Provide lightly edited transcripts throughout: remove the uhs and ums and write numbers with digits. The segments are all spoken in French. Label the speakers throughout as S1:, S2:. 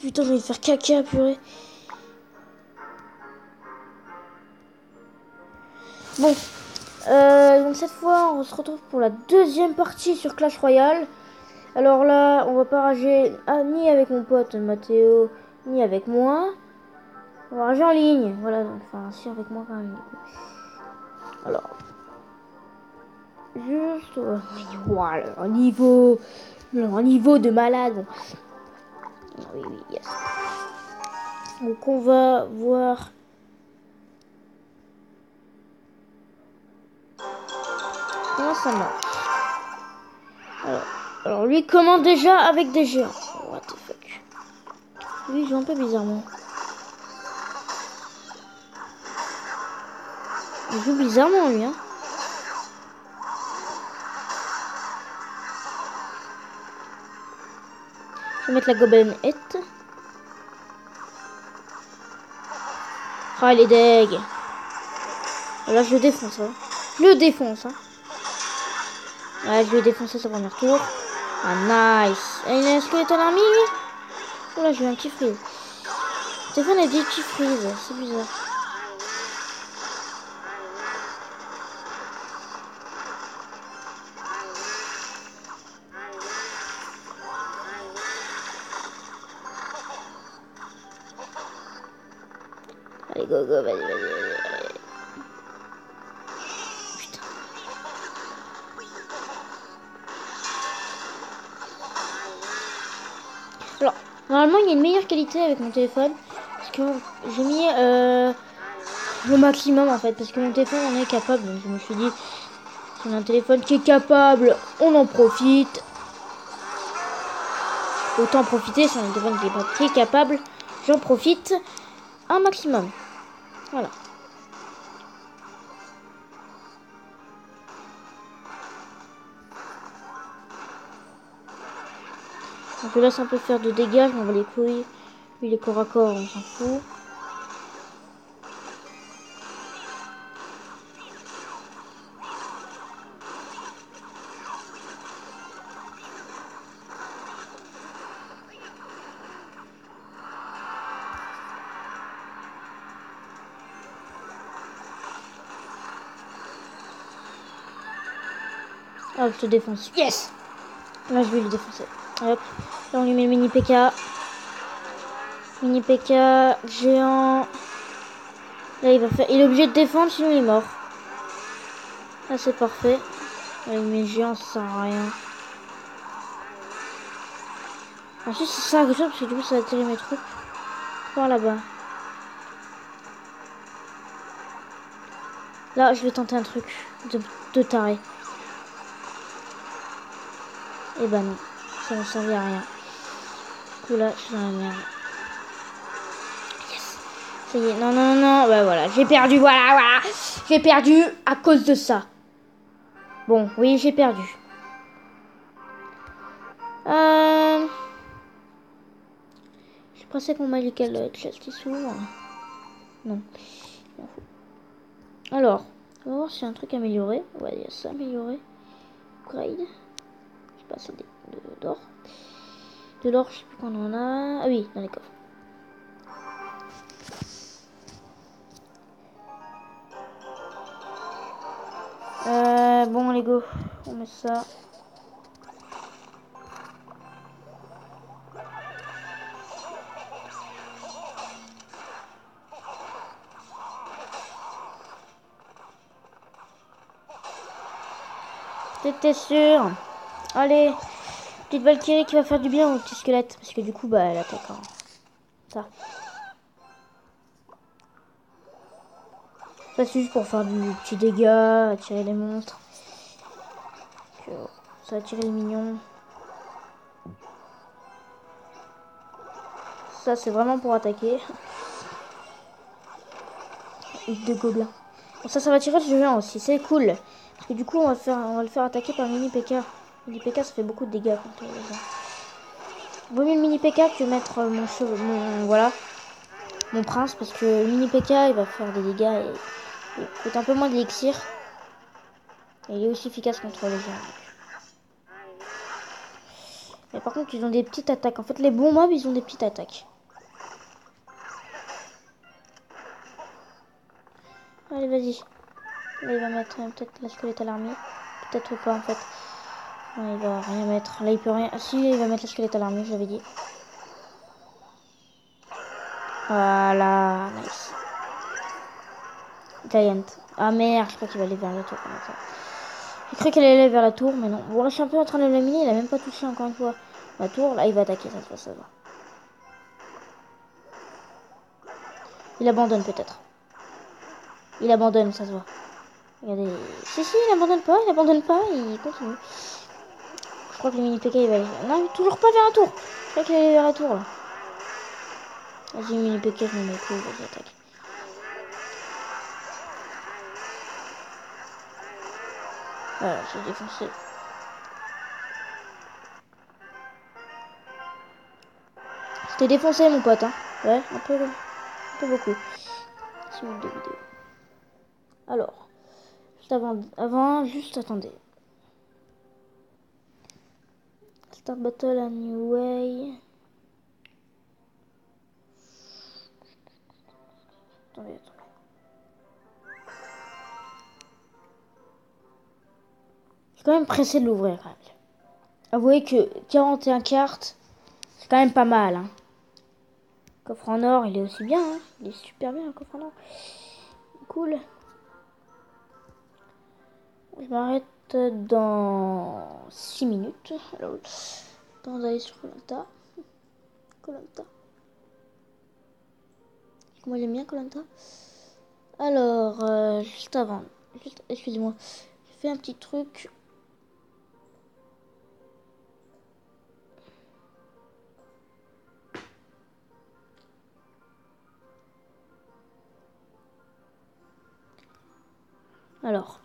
S1: Putain, j'ai envie de faire caca, purée. Bon. Donc cette fois, on se retrouve pour la deuxième partie sur Clash Royale. Alors là, on va pas rager ni avec mon pote Mathéo, ni avec moi. On va rager en ligne. Voilà, donc, enfin, si avec moi quand même. Alors, juste... voilà, un niveau de malade. Oui, oui, yes. Donc on va voir... comment ça marche. Alors lui commence déjà avec des géants. What the fuck. Lui il joue un peu bizarrement. Il joue bizarrement lui, hein. Je vais mettre la gobelette. Ah, il est deg. Là, je le défonce. Hein. Je le défonce. Hein. Ouais, je vais défoncer sa première tour. Ah, nice. Et il a un squelette à l'armée, lui. Oh là, j'ai eu un petit freeze. Stéphane a dit petit freeze. C'est bizarre. Allez, go, go, vas-y, vas-y. Putain. Alors, normalement, il y a une meilleure qualité avec mon téléphone. Parce que j'ai mis le maximum, en fait. Parce que mon téléphone en est capable. Donc, je me suis dit, si on a un téléphone qui est capable, on en profite. Autant en profiter. Si on a un téléphone qui est capable, j'en profite un maximum. Voilà. Donc je laisse un peu faire de dégâts, je m'en bats les couilles. Lui, les corps à corps, on s'en fout. Ah, je te défonce. Yes! Là, je vais le défoncer. Hop. Là, on lui met le mini PK. Mini PK, géant. Là, il est obligé de défendre, sinon il est mort. Là, c'est parfait. Là, il met géant, ça sert à rien. Ensuite, c'est ça quelque chose, parce que du coup, ça va attirer mes troupes par là-bas. Là, je vais tenter un truc de taré. Et bah non, ça ne servait à rien. Du coup, là, je suis dans la merde. Yes. Ça y est, non, non, non, bah voilà, j'ai perdu, voilà. J'ai perdu à cause de ça. Bon, oui, j'ai perdu. Je suis pressé qu'on Magical Chest qui s'ouvre. Non. Alors, on va voir s'il y a un truc amélioré. Ouais, il y a ça amélioré. Upgrade. Je sais pas, c'est d'or. De l'or, je sais plus qu'on en a. Ah oui, dans les coffres. Bon, les go, on met ça. T'étais sûr? Allez, petite Valkyrie qui va faire du bien au petit squelette. Parce que du coup, bah, elle attaque. Hein. Ça. Ça, c'est juste pour faire du petit dégât, attirer les monstres. Ça attire les mignons. Ça, c'est vraiment pour attaquer. Hit de gobelin. Bon, ça va tirer le géant aussi. C'est cool. Parce que du coup, on va le faire attaquer par le mini PK. Le mini PK, ça fait beaucoup de dégâts contre les gens. Vaut mieux le mini PK que mettre voilà, mon prince. Parce que le mini PK, il va faire des dégâts et il coûte un peu moins d'élixir. Et il est aussi efficace contre les gens. Mais par contre, ils ont des petites attaques. En fait, les bons mobs, ils ont des petites attaques. Allez, vas-y. Là, il va mettre peut-être la squelette à l'armée. Peut-être pas, en fait. Non, il va rien mettre. Là, il peut rien... Ah, si, il va mettre la squelette à l'armée, je l'avais dit. Voilà, nice. Giant. Ah merde, je crois qu'il va aller vers la tour. J'ai cru qu'elle allait aller vers la tour, mais non. Bon, là, je suis un peu en train de l'éliminer. Il a même pas touché encore une fois la tour. Là, il va attaquer cette fois, ça va. Il abandonne peut-être. Il abandonne, ça se voit. Regardez. Si, il abandonne pas, il continue. Je crois que le mini PK il va aller. Non, toujours pas vers la tour. Je crois qu'il est vers la tour là. Vas-y, mini PK, je me mets cool, vas-y, attaque. Voilà, j'ai défoncé. C'était défoncé, mon pote, hein. Ouais, un peu beaucoup. C'est une vidéo. Alors, juste juste attendez. Start battle a new way. Attendez. Je suis quand même pressé de l'ouvrir, quand même. Avouez que 41 cartes, c'est quand même pas mal, hein. Coffre en or, il est aussi bien, hein. Il est super bien, le coffre en or. Cool. Je m'arrête dans 6 minutes. Alors, temps d'aller sur Koh-Lanta. Moi j'aime bien Koh-Lanta. Alors, juste avant. Excusez-moi. J'ai fait un petit truc. Alors.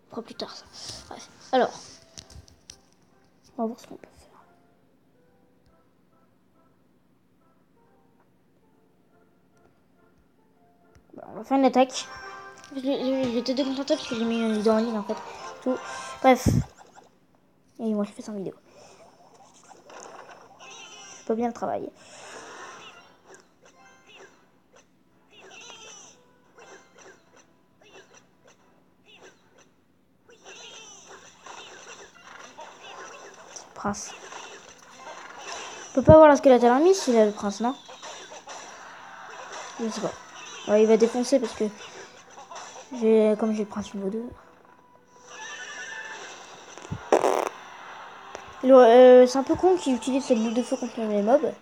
S1: On fera plus tard ça. Ouais. Alors. On va voir ce qu'on peut faire. Bon, on va faire une attaque. J'étais déconcentré parce que j'ai mis une vidéo en ligne en fait. Tout. Bref. Et moi je fais 100 vidéos. Je peux bien le travailler. Prince. Je peux pas avoir la squelette à l'armée s'il a le prince, non? Je sais pas. Ouais, il va défoncer parce que comme j'ai le prince niveau 2. C'est un peu con qu'il utilise cette boule de feu contre les mobs.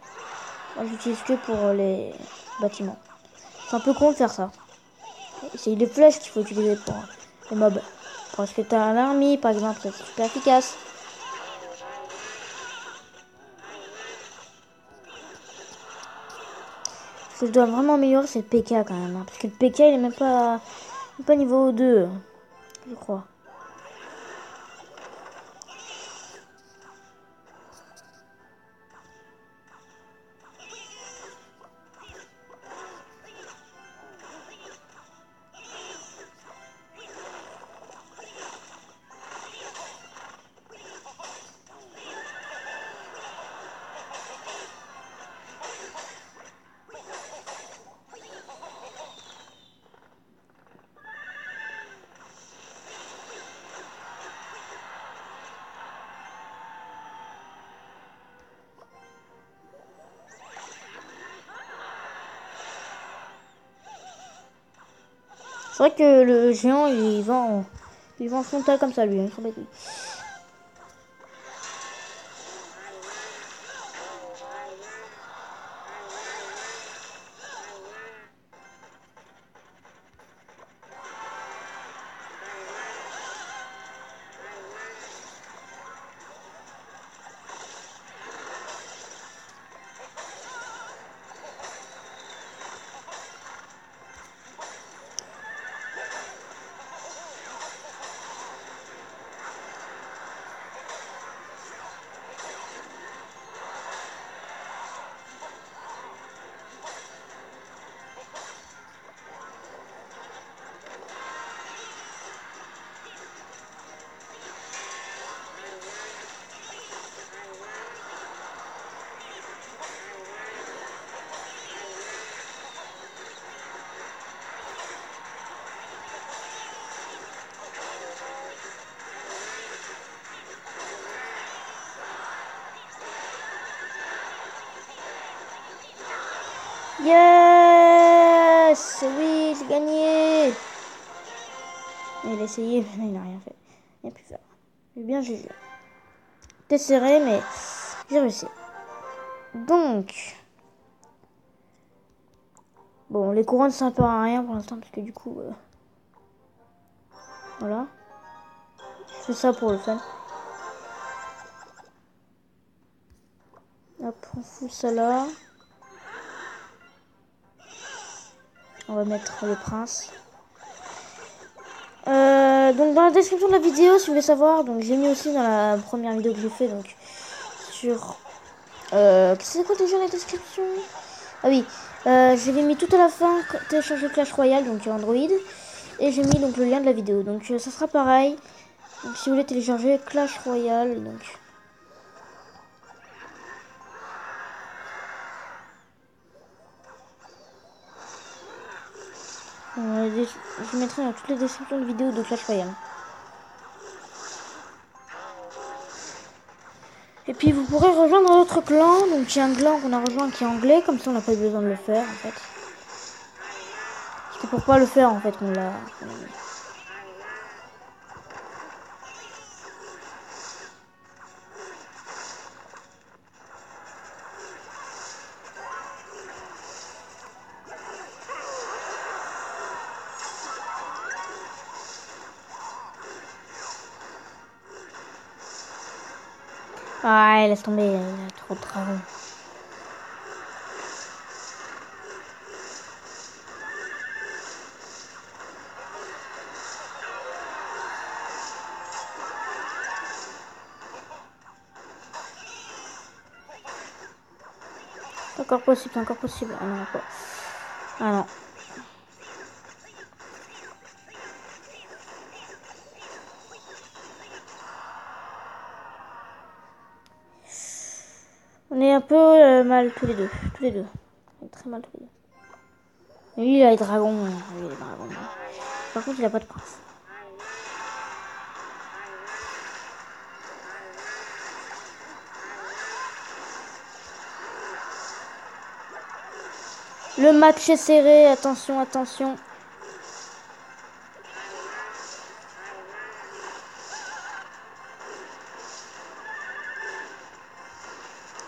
S1: Moi j'utilise que pour les bâtiments. C'est un peu con de faire ça. C'est les flèches qu'il faut utiliser pour les mobs. Parce que t'as un army par exemple, c'est super efficace. Ce que je dois vraiment améliorer c'est le PK quand même. Hein, parce que le PK il est même pas niveau 2, je crois. C'est vrai que le géant il va en frontal comme ça lui. Hein, Yes! Oui, j'ai gagné! Il a essayé, mais il n'a rien fait. Il n'a pu faire. J'ai bien jugé. C'était serré, mais j'ai réussi. Donc, bon, les couronnes, ça ne sert à rien pour l'instant, parce que du coup, voilà. Je fais ça pour le fun. Hop, on fout ça là. On va mettre le prince. Donc dans la description de la vidéo, si vous voulez savoir, donc j'ai mis aussi dans la première vidéo que j'ai fait, donc sur... c'est quoi déjà la description? Ah oui, je l'ai mis tout à la fin, télécharger Clash Royale, donc Android. Et j'ai mis donc le lien de la vidéo, donc ça sera pareil. Donc si vous voulez télécharger Clash Royale, donc... je mettrai dans toutes les descriptions de vidéos de Clash Royale. Et puis vous pourrez rejoindre notre clan. Donc il y a un clan qu'on a rejoint qui est anglais, comme ça on n'a pas besoin de le faire en fait. C'était pour pas le faire en fait qu'on l'a. Ah, laisse tomber, il y a trop de travaux. C'est encore possible, c'est encore possible. Ah non, quoi. Ah non. On est un peu mal tous les deux. Tous les deux. On est très mal tous les deux. Mais lui, il a les dragons. Lui, les dragons. Par contre, il a pas de prince. Le match est serré. Attention, attention.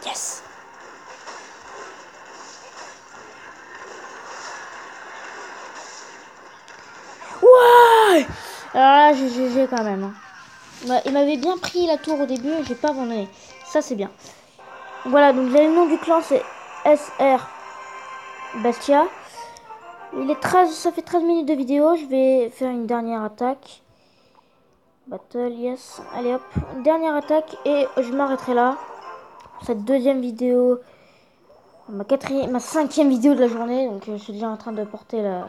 S1: Yes. Ouais. Alors là, j'ai GG quand même. Il m'avait bien pris la tour au début et j'ai pas abandonné. Ça, c'est bien. Voilà, donc le nom du clan, c'est SR Bastia. Il est 13, ça fait 13 minutes de vidéo. Je vais faire une dernière attaque. Battle, yes. Allez hop, une dernière attaque et je m'arrêterai là. Cette deuxième vidéo, ma cinquième vidéo de la journée. Donc je suis déjà en train de porter de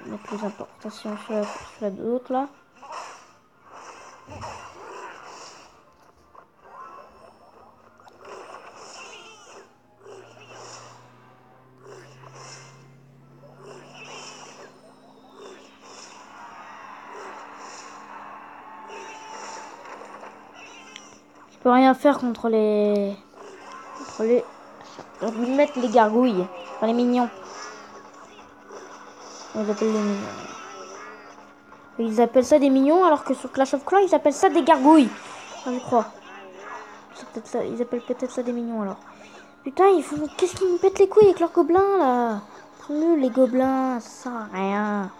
S1: mettre les importations sur la d'autres là. Je peux rien faire contre les... Je vais mettre les gargouilles. Enfin, les mignons. Ils appellent les mignons. Ils appellent ça des mignons alors que sur Clash of Clans ils appellent ça des gargouilles. Enfin, je crois. Ça, ils appellent peut-être ça des mignons alors. Putain, ils font... Qu'est-ce qu'ils me pètent les couilles avec leurs gobelins là? Ils sont nuls les gobelins, ça sert à rien.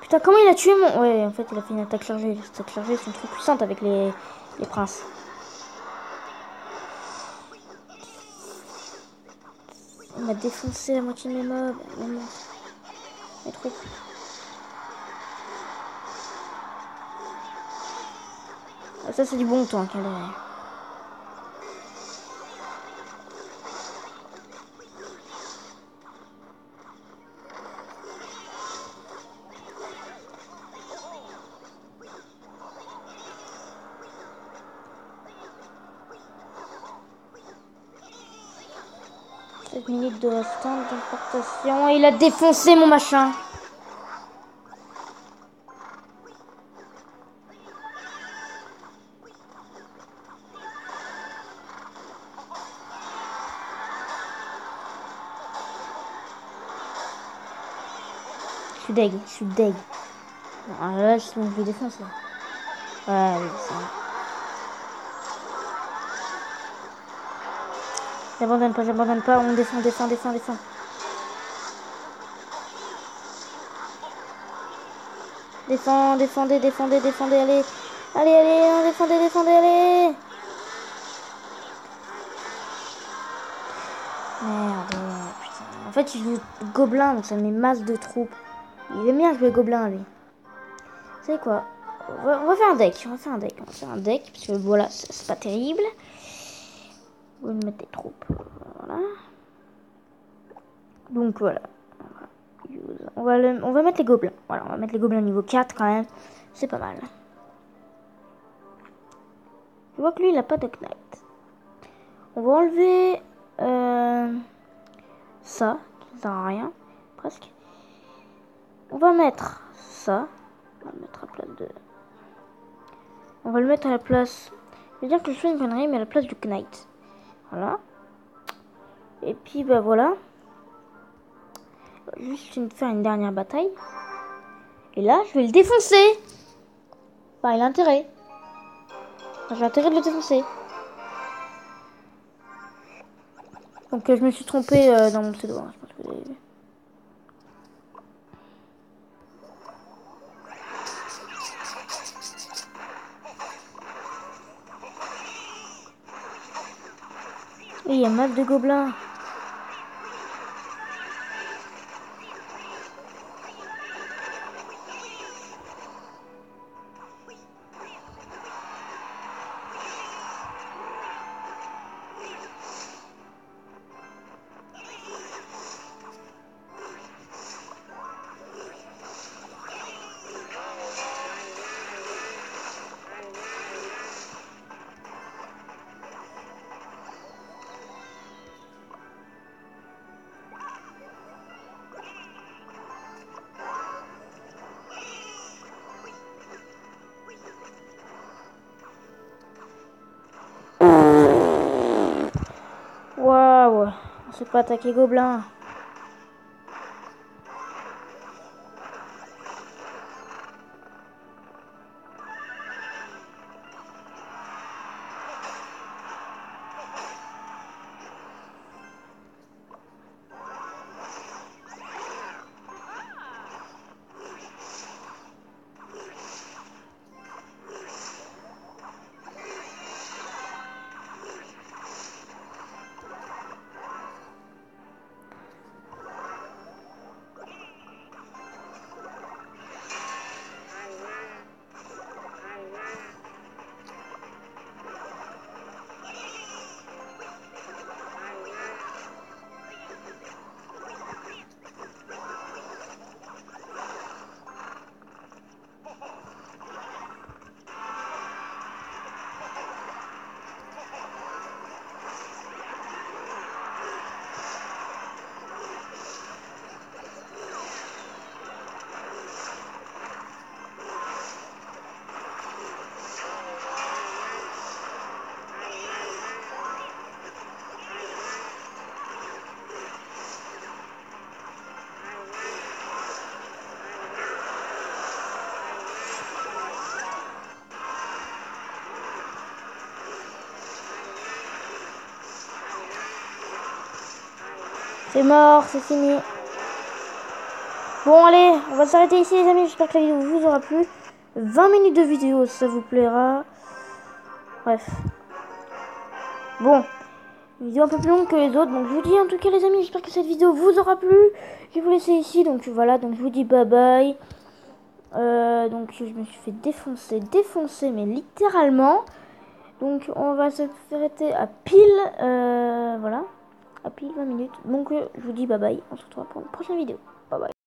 S1: Putain, comment il a tué mon... Ouais, en fait, il a fait une attaque chargée. Les attaques chargées sont trop puissantes avec les princes. Il m'a défoncé la moitié de mes mobs. Mais trop. Ah, ça, c'est du bon temps, qu'elle est... 7 minutes de restante d'importation. Il a défoncé mon machin. suis deg. Je suis deg. Non, là, je vais défoncer. Ouais, oui, c'est vrai. J'abandonne pas, j'abandonne pas. On défend, défend, défend, défend. Défend, défendez, défendez, défendez, allez. Allez, allez, défendez, défendez, allez. Merde, putain. En fait, il joue gobelin, donc ça met masse de troupes. Il aime bien jouer gobelin, lui. Vous savez quoi? On va faire un deck. On va faire un deck. On va faire un deck, parce que voilà, c'est pas terrible. On va mettre des troupes. Voilà. Donc voilà. On va mettre les gobelins. Voilà, on va mettre les gobelins niveau 4 quand même. C'est pas mal. Je vois que lui, il a pas de knight. On va enlever ça, qui ne sert à rien, presque. On va mettre ça. On va le mettre à la place de... On va le mettre à la place... Je veux dire que je fais une connerie, mais à la place du knight. Voilà. Et puis, bah voilà. Juste faire une dernière bataille. Et là, je vais le défoncer. Bah, il a intérêt. Enfin, j'ai intérêt de le défoncer. Donc, je me suis trompée dans mon pseudo. Hein, je pense que vous avez vu. Et il y a mal de gobelins. Waouh, on s'est pas attaqué gobelin. C'est mort, c'est fini. Bon, allez, on va s'arrêter ici, les amis. J'espère que la vidéo vous aura plu. 20 minutes de vidéo, ça vous plaira. Bref. Bon, une vidéo un peu plus longue que les autres. Donc, je vous dis en tout cas, les amis, j'espère que cette vidéo vous aura plu. Je vais vous laisser ici. Donc, voilà. Donc, je vous dis bye bye. Donc, je me suis fait défoncer, mais littéralement. Donc, on va se arrêter à pile. Voilà. À pile 20 minutes. Donc, je vous dis bye bye. On se retrouve pour une prochaine vidéo. Bye bye.